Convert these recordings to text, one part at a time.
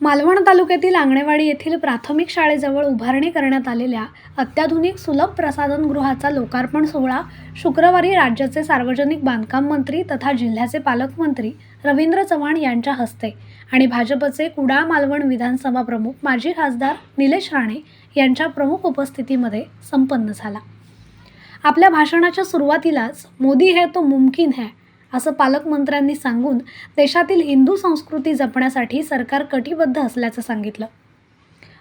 मालवण तालुक्यातील आंगणेवाडी येथील प्राथमिक शाळेजवळ उभारणी करण्यात आलेल्या अत्याधुनिक सुलभ प्रसाधनगृहाचा लोकार्पण सोहळा शुक्रवारी राज्याचे सार्वजनिक बांधकाम मंत्री तथा जिल्ह्याचे पालकमंत्री रवींद्र चव्हाण यांच्या हस्ते आणि भाजपचे कुडाळ मालवण विधानसभा प्रमुख माजी खासदार निलेश राणे यांच्या प्रमुख उपस्थितीमध्ये संपन्न झाला। आपल्या भाषणाच्या सुरुवातीलाच मोदी है तो मुमकिन है असं पालकमंत्र्यांनी सांगून देशातील हिंदू संस्कृती जपण्यासाठी सरकार कटिबद्ध असल्याचं सांगितलं।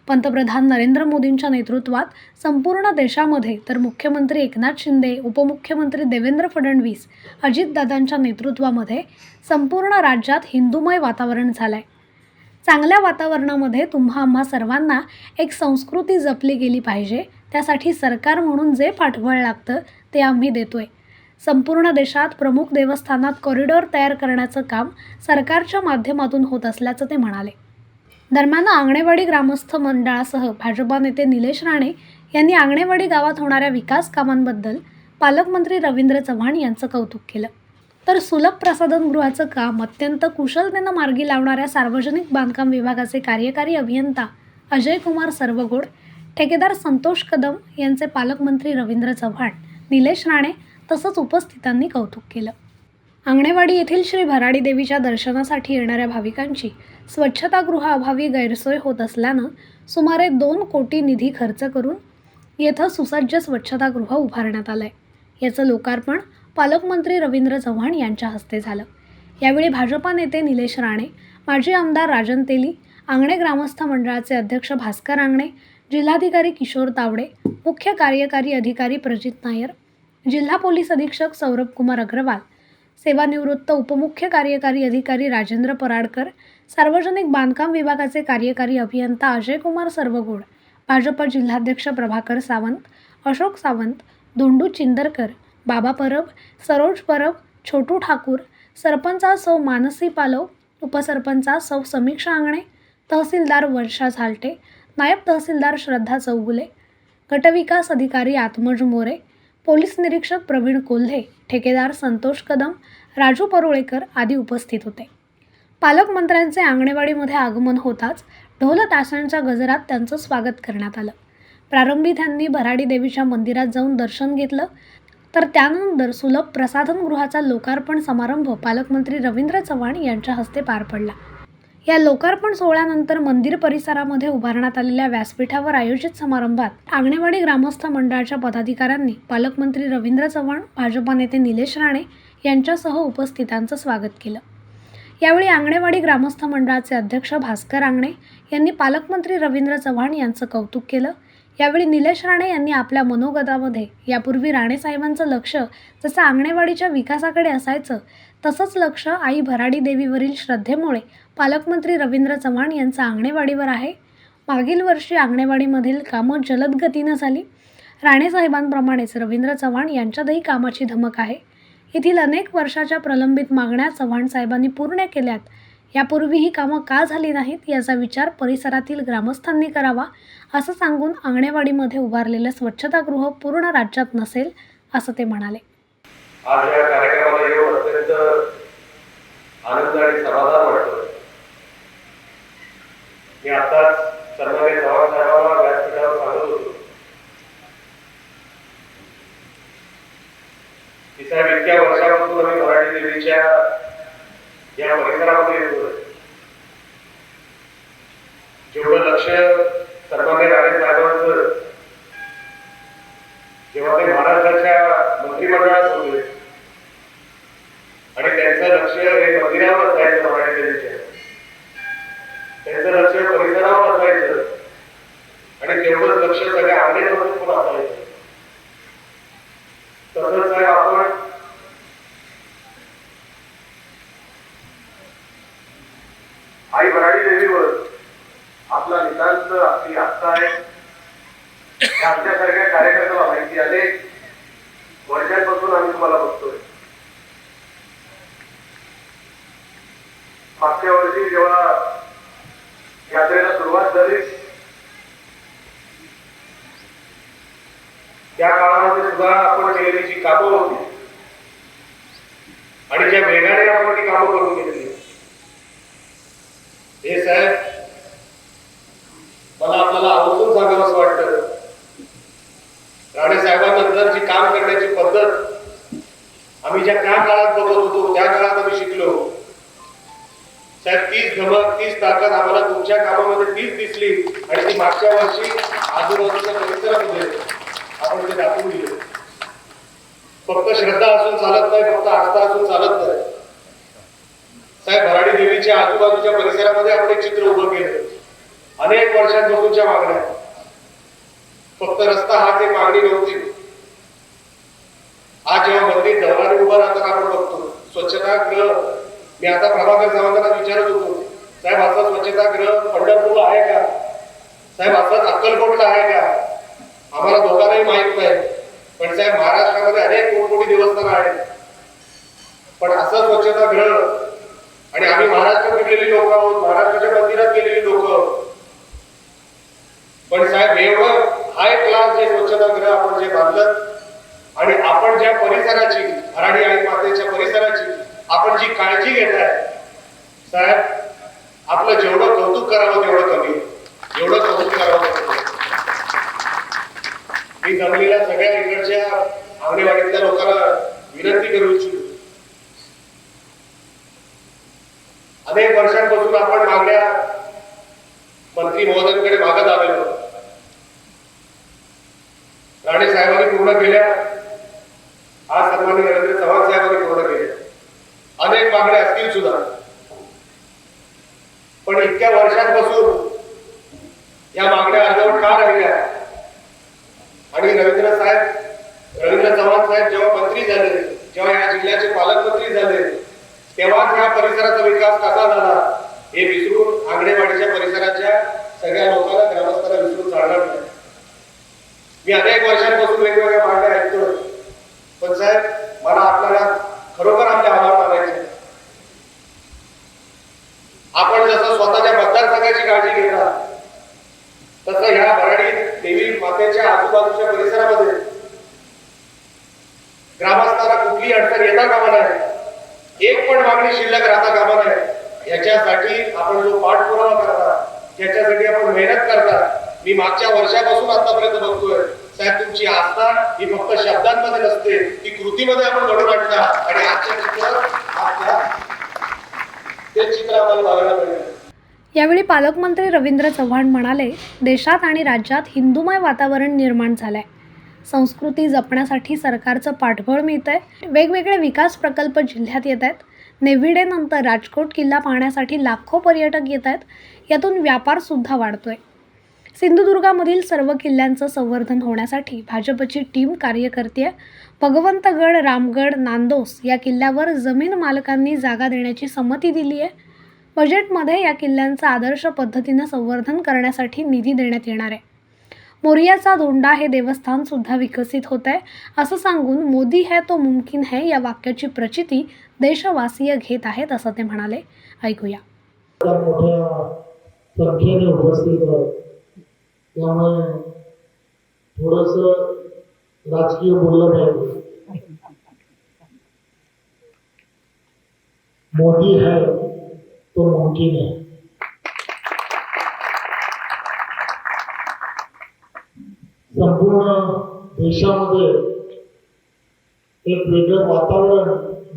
पंतप्रधान नरेंद्र मोदींच्या नेतृत्वात संपूर्ण देशामध्ये तर मुख्यमंत्री एकनाथ शिंदे, उपमुख्यमंत्री देवेंद्र फडणवीस, अजितदादांच्या नेतृत्वामध्ये संपूर्ण राज्यात हिंदूमय वातावरण झालंय। चांगल्या वातावरणामध्ये आम्हा सर्वांना एक संस्कृती जपली गेली पाहिजे, त्यासाठी सरकार म्हणून जे पाठबळ लागतं ते आम्ही देतोय। संपूर्ण देशात प्रमुख देवस्थानात कॉरिडॉर तयार करण्याचं काम सरकारच्या माध्यमातून होत असल्याचं ते म्हणाले। दरम्यान आंगणेवाडी ग्रामस्थ मंडळासह भाजपा नेते निलेश राणे यांनी आंगणेवाडी गावात होणाऱ्या विकास कामांबद्दल पालकमंत्री रवींद्र चव्हाण यांचं कौतुक केलं। तर सुलभ प्रसाधनगृहाचं काम अत्यंत कुशलतेनं मार्गी लावणाऱ्या सार्वजनिक बांधकाम विभागाचे कार्यकारी अभियंता अजय कुमार सर्वगोड, ठेकेदार संतोष कदम यांचे पालकमंत्री रवींद्र चव्हाण, निलेश राणे तसंच उपस्थितांनी कौतुक केलं। आंगणेवाडी येथील श्री भराडी देवीच्या दर्शनासाठी येणाऱ्या भाविकांची स्वच्छतागृहाअभावी गैरसोय होत असल्यानं सुमारे 2 कोटी निधी खर्च करून येथे सुसज्ज स्वच्छतागृह उभारण्यात आलंय। याचं लोकार्पण पालकमंत्री रवींद्र चव्हाण यांच्या हस्ते झालं। यावेळी भाजपा नेते निलेश राणे, माजी आमदार राजन तेली, आंगणे ग्रामस्थ मंडळाचे अध्यक्ष भास्कर आंगणे, जिल्हाधिकारी किशोर तावडे, मुख्य कार्यकारी अधिकारी प्रजित नायर, जिल्हा पोलीस अधीक्षक सौरभ कुमार अग्रवाल, सेवानिवृत्त उपमुख्य कार्यकारी अधिकारी राजेंद्र पराडकर, सार्वजनिक बांधकाम विभागाचे कार्यकारी अभियंता अजय कुमार सर्वगोड, भाजप जिल्हाध्यक्ष प्रभाकर सावंत, अशोक सावंत, धोंडू चिंदरकर, बाबा परब, सरोज परब, छोटू ठाकूर, सरपंचा सौ मानसी पालव, उपसरपंचा सौ समीक्षा आंगणे, तहसीलदार वर्षा झालटे, नायब तहसीलदार श्रद्धा चौगुले, गटविकास अधिकारी आत्मज मोरे, पोलीस निरीक्षक प्रवीण कोल्हे, ठेकेदार संतोष कदम, राजू परुळेकर आदी उपस्थित होते। पालकमंत्र्यांचे आंगणेवाडीमध्ये आगमन होताच ढोल ताशांच्या गजरात त्यांचं स्वागत करण्यात आलं। प्रारंभी त्यांनी भराडी देवीच्या मंदिरात जाऊन दर्शन घेतलं, तर त्यानंतर सुलभ प्रसाधनगृहाचा लोकार्पण समारंभ पालकमंत्री रवींद्र चव्हाण यांच्या हस्ते पार पडला। या लोकार्पण सोहळ्यानंतर मंदिर परिसरामध्ये उभारण्यात आलेल्या व्यासपीठावर आयोजित समारंभात आंगणेवाडी ग्रामस्थ मंडळाच्या पदाधिकाऱ्यांनी पालकमंत्री रवींद्र चव्हाण, भाजपा नेते निलेश राणे यांच्यासह उपस्थितांचं स्वागत केलं। यावेळी आंगणेवाडी ग्रामस्थ मंडळाचे अध्यक्ष भास्कर आंगणे यांनी पालकमंत्री रवींद्र चव्हाण यांचं कौतुक केलं। यावेळी निलेश राणे यांनी आपल्या मनोगतामध्ये यापूर्वी राणे साहेबांचं लक्ष जसं आंगणेवाडीच्या विकासाकडे असायचं तसंच लक्ष आई भराडी देवीवरील श्रद्धेमुळे पालकमंत्री रवींद्र चव्हाण यांचं आंगणेवाडीवर आहे। मागील वर्षी आंगणेवाडीमधील कामं जलद गतीनं झाली। राणे साहेबांप्रमाणेच रवींद्र चव्हाण यांच्यातही कामाची धमक आहे। येथील अनेक वर्षाच्या प्रलंबित मागण्या चव्हाण साहेबांनी पूर्ण केल्यात। यापूर्वी ही कामं का झाली नाहीत याचा विचार परिसरातील ग्रामस्थांनी करावा असं सांगून आंगणेवाडीमध्ये उभारलेलं स्वच्छतागृह पूर्ण राज्यात नसेल असं ते म्हणाले। आज या कार्यक्रमाला येऊन अत्यंत आनंद आणि समाधान वाटतं। मी आताच सन्माननीय चव्हाण साहेबांना व्यासपीठावर सांगत होतो की साहेब, इतक्या वर्षापासून आम्ही भराडी देवीच्या या परिसरामध्ये येतो। जेवढं लक्ष सन्माननीय राणे साहेबांचं जेव्हा ते महाराष्ट्राच्या मंत्रिमंडळात होते आणि त्यांचं लक्ष हे मंदिरावर असायचं, भराडी देवीच्या त्यांचं लक्ष परिसरावर असायचं आणि तेवढंच लक्ष सगळ्या आंगणेवाडीवर पण असायचं। तसंच आहे, आपण आई भराडी देवीवर आपला नितांत आपली आस्था आहे। आमच्यासारख्या कार्यकर्त्याला माहिती अनेक वर्षांपासून आम्ही तुम्हाला बघतोय। मागच्या वर्षी जेव्हा यात्रेला सुरुवात झाली त्या काळामध्ये सुद्धा आपण केलेली जी कामं होती आणि ज्या वेगाने आपण ती कामं करून घेतली, हे साहेब मला आपल्याला आवर्जून सांगावं असं वाटतं, राणे साहेबांनंतर जी काम करण्याची पद्धत आम्ही ज्या काळात बघत होतो त्या काळात आम्ही शिकलो. साहेब तीच धमक तीच ताकद आम्हाला तुमच्या कामामध्ये तीच दिसली आणि ती मागच्या वर्षी आजूबाजूच्या परिसरामध्ये आपण ते दाखवून दिले. फक्त श्रद्धा असून चालत नाही, फक्त आस्था असून चालत नाही. साहेब भराडी देवीच्या आजूबाजूच्या परिसरामध्ये आपण एक चित्र उभं केलं. अनेक वर्षांपासूनच्या मागण्या, फक्त रस्ता हाच एक मागणी नव्हती. आज जेव्हा मंदिर दरबारी उभं राहताना आपण बघतो स्वच्छतागृह. मी आता प्रभाकर सावंतांना विचारत होतो, साहेब असं स्वच्छतागृह पंढरपूरला आहे का? साहेब असंच अक्कलकोटला आहे का? आम्हाला दोघांनाही माहित नाही. पण साहेब महाराष्ट्रामध्ये अनेक मोठमोठी देवस्थानं आहेत, पण असं स्वच्छतागृह. आणि आम्ही महाराष्ट्रात गेलेली लोक आहोत, महाराष्ट्राच्या मंदिरात गेलेली लोक. पण साहेब एवढं हाय क्लास जे स्वच्छतागृह आपण जे बांधलं आणि आपण ज्या परिसराची भराडी आई मातेच्या परिसराची आपण जी काळजी घेताय साहेब, आपलं जेवढं कौतुक करावं तेवढं कमी. जेवढं कौतुक करावं तेवढं. मी जमलेल्या सगळ्या इकडच्या आंगणेवाडीतल्या लोकांना विनंती करू इच्छितो, अनेक वर्षांपासून आपण मागण्या मंत्री महोदयांकडे मागत आलेलो. राणे साहेबांनी पूर्ण केल्या, आज सन्माननीय नरेंद्र चव्हाण साहेबांनी पूर्ण केल्या. अनेक मागण्या असतील सुद्धा, पण इतक्या वर्षांपासून या मागण्या अर्धवट का राहिल्या? आणि रवींद्र चव्हाण साहेब जेव्हा मंत्री झाले, जेव्हा या जिल्ह्याचे पालकमंत्री झाले, तेव्हाच या परिसराचा विकास कसा झाला हे विसरून आंगणेवाडीच्या परिसराच्या सगळ्या लोकांना, ग्रामस्थांना विसरून चालणार नाही. मी अनेक वर्षांपासून वेगवेगळ्या मागण्या ऐकतो, पण साहेब मला आपल्याला खरोखर आपले आभार मानायचे. आपण जसं स्वतःच्या मतदारसंघाची काळजी घेता, तसं ह्या भराडी देवी मातेच्या आजूबाजूच्या परिसरामध्ये ग्रामस्थांना कुठली अडचण येता कामा नये, एक पण मागणी शिल्लक राहता कामा नये, याच्यासाठी आपण जो पाठपुरावा करता, ज्याच्यासाठी आपण मेहनत करता. मी मागच्या वर्षापासून आतापर्यंत बघतोय साहेब, तुमची आस्था ही फक्त शब्दांमध्ये नसते, ती कृतीमध्ये आपण घडून आणता. आणि आजच्या ते चित्र आपल्याला बघायला मिळेल. यावेळी पालकमंत्री रवींद्र चव्हाण म्हणाले, देशात आणि राज्यात हिंदुमय वातावरण निर्माण झालंय. संस्कृती जपण्यासाठी सरकारचं पाठबळ मिळतंय. वेगवेगळे विकास प्रकल्प जिल्ह्यात येत आहेत. नेव्ही डे नंतर राजकोट किल्ला पाहण्यासाठी लाखो पर्यटक येत आहेत. यातून व्यापार सुद्धा वाढतोय. सिंधुदुर्गामधील सर्व किल्ल्यांचं संवर्धन होण्यासाठी भाजपची टीम कार्य करतेय. भगवंतगड, रामगड, नांदोस या किल्ल्यावर जमीन मालकांनी जागा देण्याची संमती दिली आहे. बजेटमध्ये या किल्ल्यांचं आदर्श पद्धतीनं संवर्धन करण्यासाठी निधी देण्यात येणार आहे. मोरियाचा धोंडा हे देवस्थान सुद्धा विकसित होत आहे, असं सांगून मोदी है तो मुमकिन है या वाक्याची प्रचिती देशवासीय घेत आहेत, असं ते म्हणाले. ऐकूया. मोठ्या संख्येने उपस्थित आहेत, त्यामुळे थोडंसं राजकीय बोललं पाहिजे. मोदी है तो मुमकिन है. संपूर्ण देशामध्ये एक वेगळं वातावरण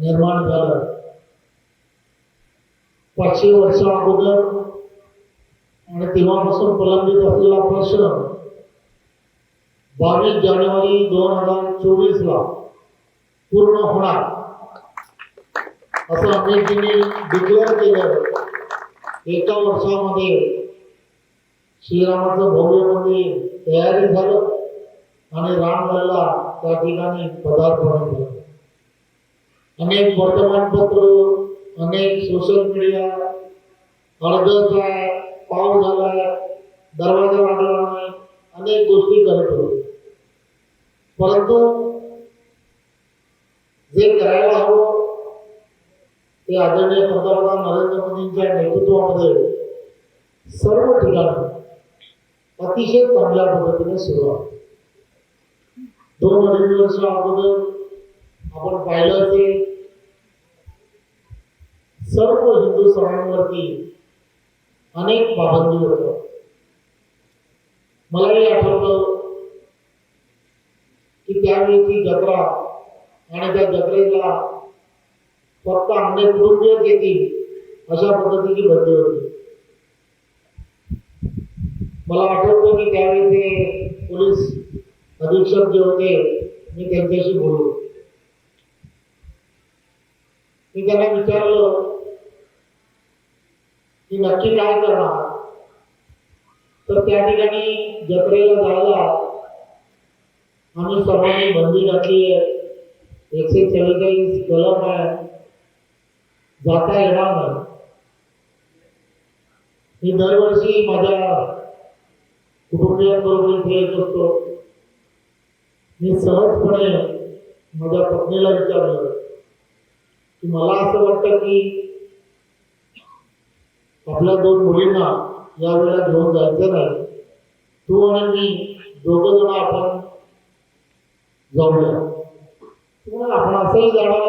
निर्माण झालं. 500 वर्षा अगोदर आणि तेव्हापासून प्रलंबित असलेला प्रश्न 22 जानेवारी 2024ला पूर्ण होणार असं अमेरिकेने डिक्लेअर केलं. एका वर्षामध्ये श्रीरामाचं भव्य मंदिर तयारी झालं आणि रामलल्ला त्या ठिकाणी पदार्पण झालं. अनेक वर्तमानपत्र, अनेक सोशल मीडिया अर्धचा पाव झाला, दरवाजा लागला नाही, अनेक गोष्टी करत होते. परंतु जे करायला हवं ते आदरणीय पंतप्रधान नरेंद्र मोदींच्या नेतृत्वामध्ये सर्व ठिकाणी अतिशय चांगल्या पद्धतीने सुरू आहे. 2-2.5 वर्ष अगोदर आपण पाहिलं असेल, सर्व हिंदू सणांवरती अनेक पाबंदी होत्या. मलाही आठवतं की त्यावेळीची जत्रा आणि त्या जत्रेला फक्त आमचे कुटुंबीयच येतील अशा पद्धतीची बंदी होती. मला आठवतं की त्यावेळी पोलीस अधीक्षक जे होते मी त्यांच्याशी बोललो. मी त्यांना विचारलं की नक्की काय करणार. तर त्या ठिकाणी जत्रेला जायला आम्ही सर्वांनी बंदी घातली आहे. 144 कलम आहे, जाता येणार नाही. मी दरवर्षी माझ्या कुटुंबियांबरोबर इथे येत असतो. मी सहजपणे माझ्या पत्नीला विचारलं की मला असं वाटतं की आपल्या 2 मुलींना यावेळेला घेऊन जायचं नाही. तू आणि मी दोघं जण आपण जाऊया. तुम्हाला आपण असंही जाणार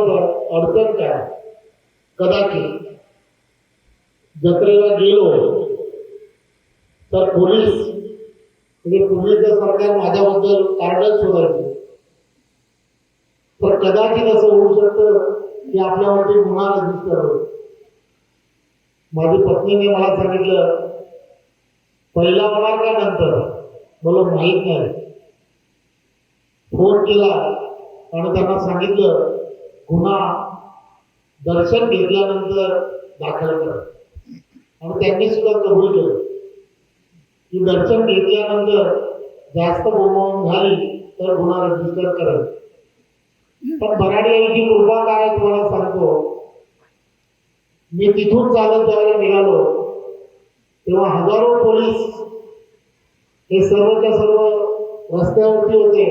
अडचण काय. कदाचित जत्रेला गेलो तर पोलीस म्हणजे पूर्वीचं सरकार माझ्याबद्दल कारवाई शोधायचे. तर कदाचित असं होऊ शकतं की आपल्यावरती गुन्हा रजिस्टर होईल. माझी पत्नीने मला सांगितलं पहिला होणार का नंतर मला माहीत नाही. फोन केला आणि त्यांना सांगितलं गुन्हा दर्शन घेतल्यानंतर दाखल करा. आणि त्यांनी सुद्धा कबूल केलं की दर्शन घेतल्यानंतर जास्त बोंबाबोंब झाली तर गुन्हा रजिस्टर करेल. पण भराडीची कृपा काय तुम्हाला सांगतो. मी तिथून चालत ज्यावेळेला निघालो तेव्हा हजारो पोलीस हे सर्वच्या सर्व रस्त्यावरती होते.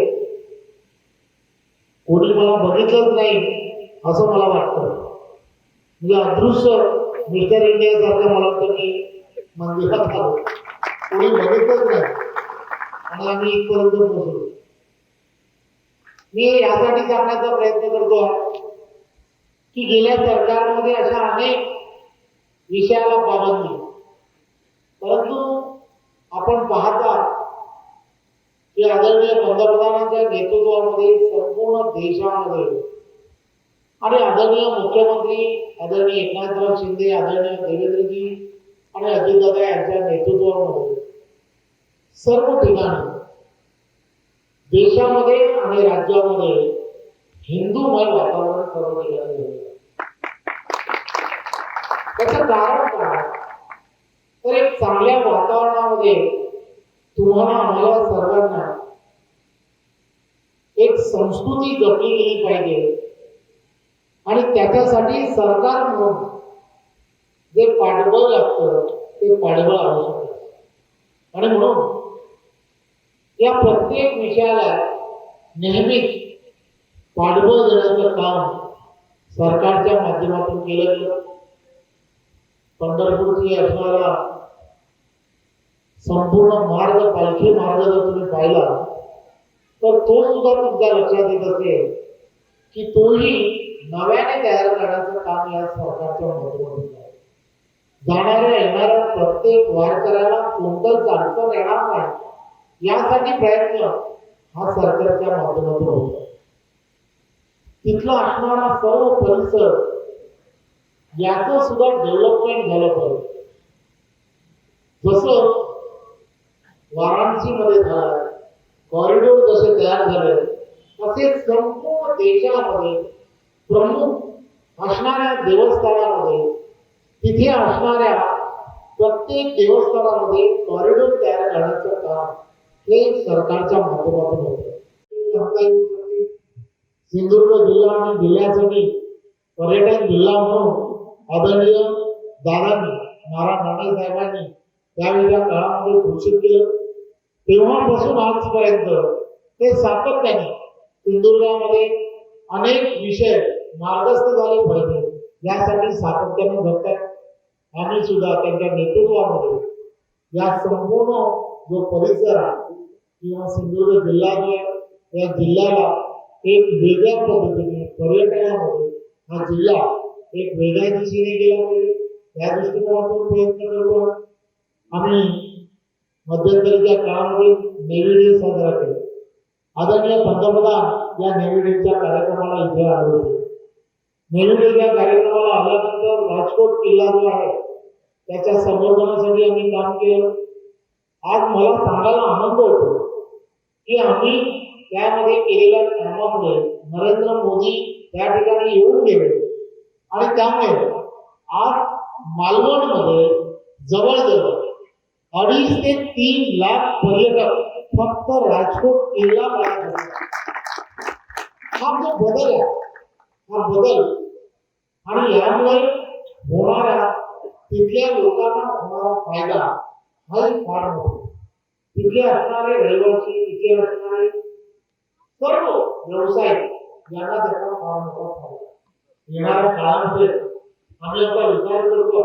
कोणी मला बघितलंच नाही असं मला वाटतं. म्हणजे अदृश्य मिस्टर इंडिया सारखं मला वाटतं की मंदिरात आलो. कोणी बघितलंच नाही आणि आम्ही इथपर्यंत पोहोचलो. मी यासाठी सांगण्याचा प्रयत्न करतो की गेल्या सरकारमध्ये अशा अनेक विषयाला पाबंदी, परंतु आपण पाहता की आदरणीय पंतप्रधानांच्या नेतृत्वामध्ये संपूर्ण देशामध्ये आणि आदरणीय मुख्यमंत्री आदरणीय एकनाथराव शिंदे, आदरणीय देवेंद्रजी आणि अजितदादा यांच्या नेतृत्वामध्ये सर्व ठिकाणी देशामध्ये आणि राज्यामध्ये हिंदूमय वातावरण सर्व ठिकाणी झाले. त्याचं कारण काय. तर एक चांगल्या वातावरणामध्ये तुम्हाला आम्हाला सर्वांना एक संस्कृती जपली गेली पाहिजे आणि त्याच्यासाठी सरकार म्हणून जे पाठबळ लागतं ते पाठबळ आवश्यक आहे. आणि म्हणून या प्रत्येक विषयाला नेहमीच पाठबळ देण्याचं काम सरकारच्या माध्यमातून केलं गेलं. पंढरपूरची असणारा संपूर्ण मार्ग, पालखी मार्ग जर तुम्ही पाहिला तर तो सुद्धा तुमच्या लक्षात येत असेल की तोही नव्याने तयार करण्याचं काम या सरकारच्या माध्यमातून आहे. जाणाऱ्या येणाऱ्या प्रत्येक वारकऱ्याला कोणतंच अडचण येणार नाही यासाठी प्रयत्न हा सरकारच्या माध्यमातून होतो. तिथला असणारा सर्व परिसर याचं सुद्धा डेव्हलपमेंट झालं पाहिजे. जसं वाराणसीमध्ये झालं, कॉरिडॉर जसे तयार झाले तसे संपूर्ण देशामध्ये प्रमुख असणाऱ्या देवस्थानामध्ये तिथे असणाऱ्या प्रत्येक देवस्थानामध्ये कॉरिडॉर तयार करण्याचं काम हे सरकारच्या माध्यमातून होतं. सिंधुदुर्ग जिल्हा आणि जिल्ह्यासाठी पर्यटन जिल्हा म्हणून आदरणीय दादांनी महाराज नाणे साहेबांनी त्यावेळेच्या काळामध्ये घोषित केलं. तेव्हापासून आजपर्यंत ते सातत्याने सिंधुदुर्गामध्ये अनेक विषय मार्गस्थ झाले पाहिजे यासाठी सातत्याने झटतात. आम्ही सुद्धा त्यांच्या नेतृत्वामध्ये या संपूर्ण जो परिसर आहे किंवा सिंधुदुर्ग जिल्हा जो आहे या जिल्ह्याला एक वेगळ्या पद्धतीने पर्यटनामध्ये हा जिल्हा एक वेगळ्या दिशेने गेला पाहिजे या दृष्टिकोनातून प्रयत्न करतो. आम्ही मध्यंतरीच्या काळामध्ये नेव्ही डे साजरा केला. आदरणीय पंतप्रधान या नेव्ही डेच्या कार्यक्रमाला इथे आले होते. नेव्ही डेच्या कार्यक्रमाला आल्यानंतर राजकोट किल्ला जो आहे त्याच्या संवर्धनासाठी आम्ही काम केलं. आज मला सांगायला आनंद होतो की आम्ही त्यामध्ये केलेल्या कामामुळे नरेंद्र मोदी त्या ठिकाणी येऊन गेले आणि त्यामुळे आज मालवणमध्ये जवळजवळ 2.5 ते 3 लाख पर्यटक फक्त राजकोट किल्ला पाहतात. हा जो बदल आहे, हा बदल आणि यामुळे होणारा तिथल्या लोकांना होणारा फायदा हाही फार मोठा. तिथे असणारे रहिवासी, तिथे असणारे सर्व व्यवसाय यांना त्याचा फार मोठा फायदा. येणाऱ्या काळामध्ये आम्ही आता विचार करतो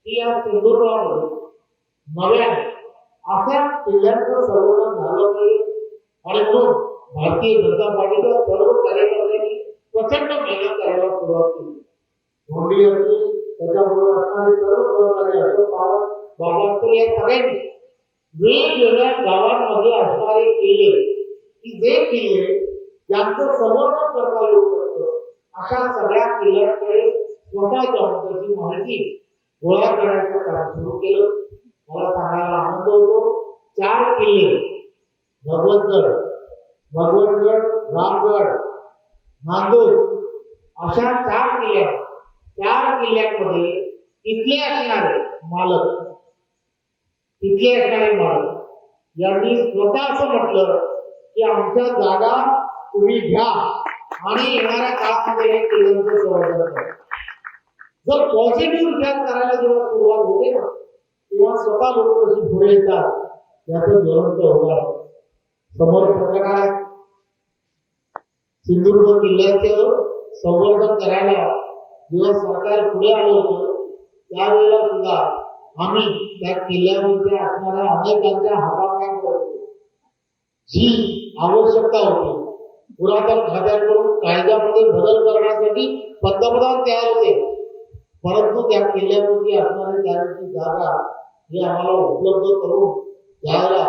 की या सिंधुदुर्गामध्ये नव्याने अशा किल्ल्यांचं संवर्धन झालं पाहिजे आणि म्हणून भारतीय जनता पार्टीच्या सर्व कार्यकर्त्यांनी प्रचंड मेहनत करायला सुरुवात केली. धोंडी असतील, त्याच्याबरोबर असणारे सर्व सहकारी अशोक पवार, बाबासाहेब या सगळ्यांनी वेगवेगळ्या गावांमध्ये असणारे किल्ले की जे किल्ले यांचं संवर्धन करता येऊ शकतं अशा सगळ्या किल्ल्यांकडे स्वतः जाऊन त्याची माहिती गोळा करण्याचं काम सुरू केलं. मला सांगायला आनंद होतो 4 किल्ले भगवतगड, रामगड, नांदूर अशा 4 किल्ल्यांमध्ये इथले असणारे मालक यांनी स्वतः असं म्हटलं की आमच्या जागा तुम्ही घ्या आणि येणाऱ्या काळामध्ये हे किल्ल्यांचं संवर्धन करा. जर पॉझिटिव्ह विचार करायला जेव्हा सुरुवात होते ना तेव्हा स्वतः लोक कशी पुढे येतात याचं ज्वलंत उदाहरण समोर पत्रकार सिंधुदुर्ग किल्ल्याचं संवर्धन करायला जेव्हा सरकार पुढे आलं होतं त्यावेळेला सुद्धा आम्ही त्या किल्ल्यामध्ये असणाऱ्या अनेकांच्या हातापायावर जी आवश्यकता होती पुरातन खात्याकडून कायद्यामध्ये बदल करण्यासाठी पंतप्रधान तयार होते, परंतु त्या किल्ल्यामध्ये असणारी त्याची जागा ही आम्हाला उपलब्ध करून द्यायला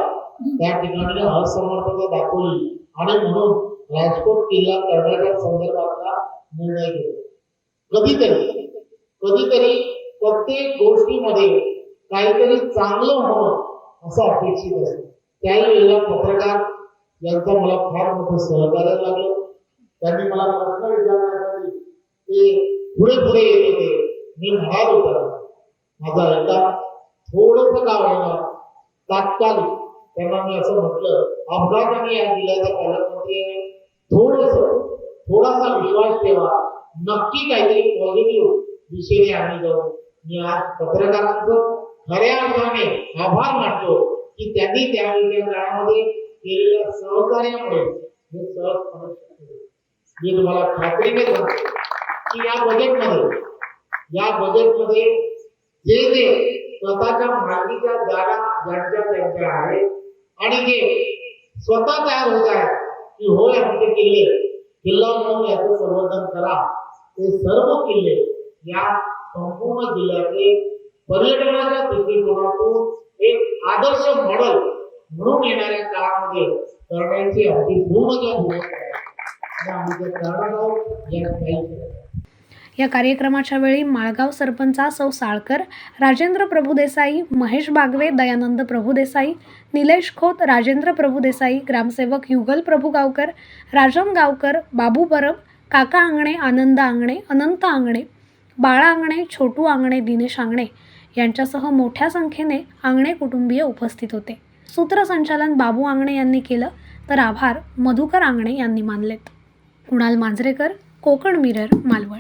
त्या ठिकाणी असमर्थता दाखवली आणि म्हणून राजकोट किल्ला करण्याच्या संदर्भातला निर्णय घेतला. कधीतरी प्रत्येक गोष्टीमध्ये काहीतरी चांगलं होणं असं अपेक्षित असतं. त्याही वेळेला पत्रकार यांचा मला फार मोठं सहकार्य लागलं. त्यांनी मला प्रश्न विचारण्यासाठी ते पुढे येत होते. मी म्हणाल होता माझा एका थोडंसं का होईना तात्कालिक त्यांना मी असं म्हटलं, अपघाताने या जिल्ह्याचा पालकमंत्री आहे, थोडासा विश्वास ठेवा, नक्की काहीतरी पॉझिटिव्ह दिशेने आम्ही जाऊ. मी आज पत्रकारांचं खऱ्या अर्थाने आभार मानतो की त्यांनी त्यावेळेच्या काळामध्ये केलेल्या सहकार्यामुळे हे सहजपणे शक्य झाले. मी तुम्हाला खात्रीने सांगतो की या बजेटमध्ये जे स्वतःच्या मालकीच्या जागा ज्यांच्या आहेत आणि जे स्वतः तयार होत आहेत की होय आमचे किल्ला म्हणून याचं संवर्धन करा, ते सर्व किल्ले या संपूर्ण जिल्ह्याचे पर्यटनाच्या दृष्टिकोनातून एक आदर्श मॉडेल म्हणून येणाऱ्या काळामध्ये करण्याची आमची पूर्ण भूमिका आहे. आम्ही ते करणार आहोत यात काही. या कार्यक्रमाच्या वेळी माळगाव सरपंचा सौ साळकर, राजेंद्र प्रभुदेसाई, महेश बागवे, दयानंद प्रभुदेसाई, निलेश खोत, राजेंद्र प्रभुदेसाई, ग्रामसेवक युगल प्रभुगावकर, राजन गावकर, बाबू परब, काका आंगणे, आनंद आंगणे, अनंत आंगणे, बाळा आंगणे, छोटू आंगणे, दिनेश आंगणे यांच्यासह मोठ्या संख्येने आंगणे कुटुंबीय उपस्थित होते. सूत्रसंचालन बाबू आंगणे यांनी केलं तर आभार मधुकर आंगणे यांनी मानलेत. कुणाल मांजरेकर, कोकण मिरर, मालवण.